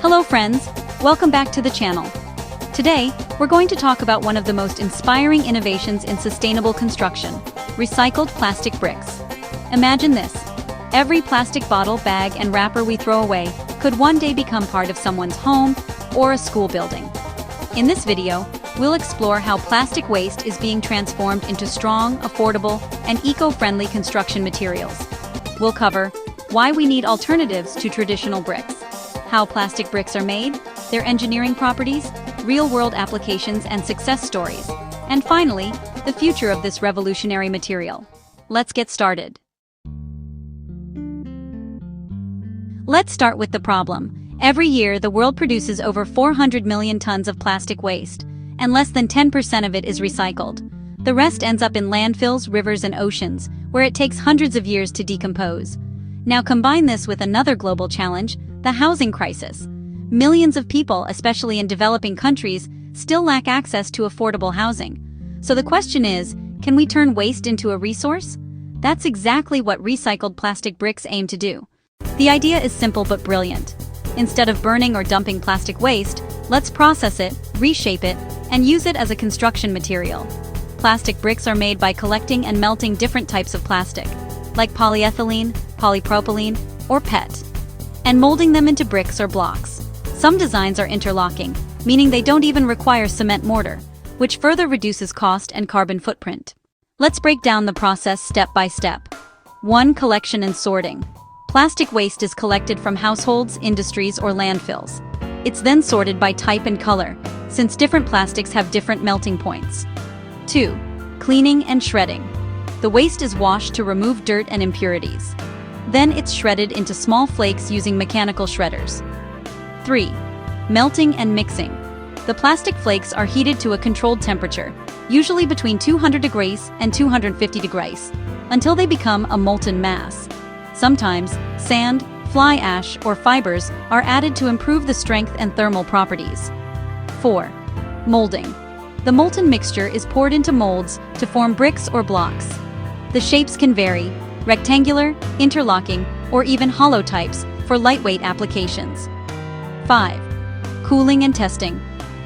Hello friends, welcome back to the channel. Today, we're going to talk about one of the most inspiring innovations in sustainable construction, recycled plastic bricks. Imagine this. Every plastic bottle, bag, and wrapper we throw away could one day become part of someone's home or a school building. In this video, we'll explore how plastic waste is being transformed into strong, affordable, and eco-friendly construction materials. We'll cover why we need alternatives to traditional bricks, how plastic bricks are made, their engineering properties, real-world applications and success stories, and finally, the future of this revolutionary material. Let's get started. Let's start with the problem. Every year, the world produces over 400 million tons of plastic waste, and less than 10% of it is recycled. The rest ends up in landfills, rivers, and oceans, where it takes hundreds of years to decompose. Now combine this with another global challenge, the housing crisis. Millions of people, especially in developing countries, still lack access to affordable housing. So the question is, can we turn waste into a resource? That's exactly what recycled plastic bricks aim to do. The idea is simple but brilliant. Instead of burning or dumping plastic waste, let's process it, reshape it, and use it as a construction material. Plastic bricks are made by collecting and melting different types of plastic, like polyethylene, polypropylene, or PET, and molding them into bricks or blocks. Some designs are interlocking, meaning they don't even require cement mortar, which further reduces cost and carbon footprint. Let's break down the process step by step. 1. Collection and sorting. Plastic waste is collected from households, industries, or landfills. It's then sorted by type and color, since different plastics have different melting points. 2. Cleaning and shredding. The waste is washed to remove dirt and impurities. Then it's shredded into small flakes using mechanical shredders. 3. Melting and mixing. The plastic flakes are heated to a controlled temperature, usually between 200 degrees and 250 degrees, until they become a molten mass. Sometimes, sand, fly ash, or fibers are added to improve the strength and thermal properties. 4. Molding. The molten mixture is poured into molds to form bricks or blocks. The shapes can vary, rectangular, interlocking, or even hollow types for lightweight applications. 5. Cooling and testing.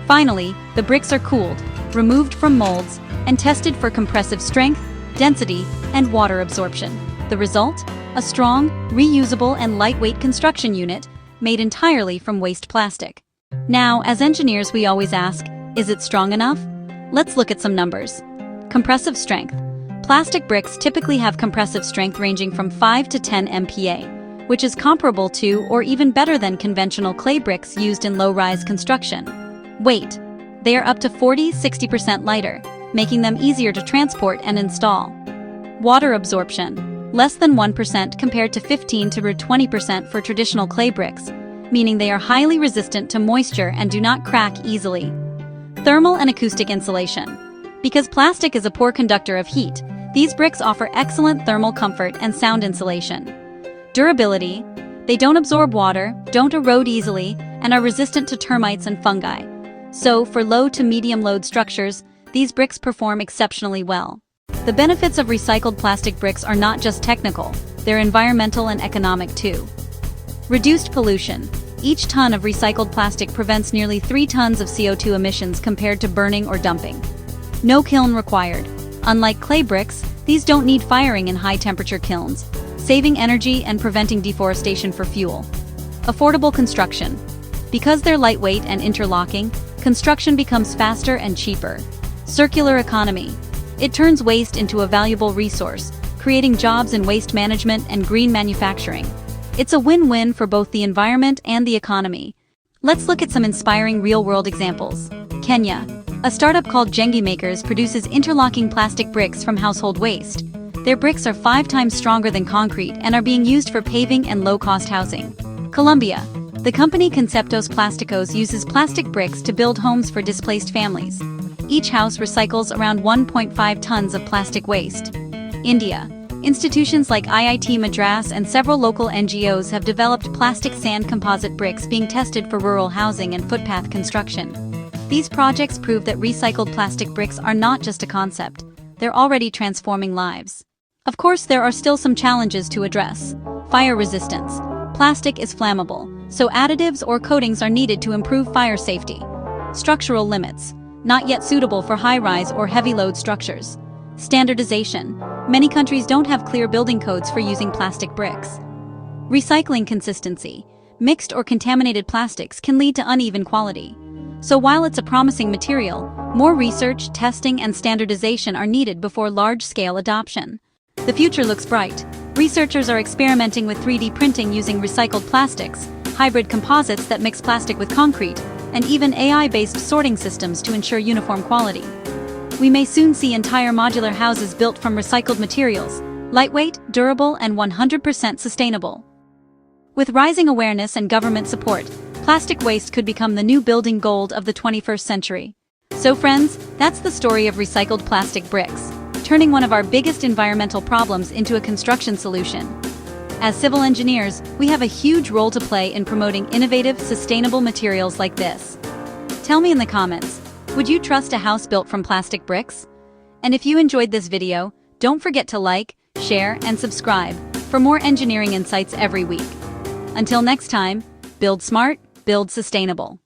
Finally, the bricks are cooled, removed from molds, and tested for compressive strength, density, and water absorption. The result? A strong, reusable, and lightweight construction unit made entirely from waste plastic. Now, as engineers, we always ask, is it strong enough? Let's look at some numbers. Compressive strength. Plastic bricks typically have compressive strength ranging from 5 to 10 MPa, which is comparable to or even better than conventional clay bricks used in low-rise construction. Weight. They are up to 40–60% lighter, making them easier to transport and install. Water absorption. Less than 1% compared to 15 to 20% for traditional clay bricks, meaning they are highly resistant to moisture and do not crack easily. Thermal and acoustic insulation. Because plastic is a poor conductor of heat, these bricks offer excellent thermal comfort and sound insulation. Durability. They don't absorb water, don't erode easily, and are resistant to termites and fungi. So, for low to medium load structures, these bricks perform exceptionally well. The benefits of recycled plastic bricks are not just technical, they're environmental and economic too. Reduced pollution. Each ton of recycled plastic prevents nearly 3 tons of CO2 emissions compared to burning or dumping. No kiln required. Unlike clay bricks, these don't need firing in high-temperature kilns, saving energy and preventing deforestation for fuel. Affordable construction. Because they're lightweight and interlocking, construction becomes faster and cheaper. Circular economy. It turns waste into a valuable resource, creating jobs in waste management and green manufacturing. It's a win-win for both the environment and the economy. Let's look at some inspiring real-world examples. Kenya. A startup called Jengi Makers produces interlocking plastic bricks from household waste. Their bricks are 5 times stronger than concrete and are being used for paving and low-cost housing. Colombia. The company Conceptos Plásticos uses plastic bricks to build homes for displaced families. Each house recycles around 1.5 tons of plastic waste. India. Institutions like IIT Madras and several local NGOs have developed plastic sand composite bricks being tested for rural housing and footpath construction. These projects prove that recycled plastic bricks are not just a concept, they're already transforming lives. Of course, there are still some challenges to address. Fire resistance. Plastic is flammable, so additives or coatings are needed to improve fire safety. Structural limits, not yet suitable for high-rise or heavy-load structures. Standardization, many countries don't have clear building codes for using plastic bricks. Recycling consistency, mixed or contaminated plastics can lead to uneven quality. So while it's a promising material, more research, testing, and standardization are needed before large-scale adoption. The future looks bright. Researchers are experimenting with 3D printing using recycled plastics, hybrid composites that mix plastic with concrete, and even AI-based sorting systems to ensure uniform quality. We may soon see entire modular houses built from recycled materials, lightweight, durable, and 100% sustainable. With rising awareness and government support, plastic waste could become the new building gold of the 21st century. So friends, that's the story of recycled plastic bricks, turning one of our biggest environmental problems into a construction solution. As civil engineers, we have a huge role to play in promoting innovative, sustainable materials like this. Tell me in the comments, would you trust a house built from plastic bricks? And if you enjoyed this video, don't forget to like, share, and subscribe for more engineering insights every week. Until next time, build smart, build sustainable.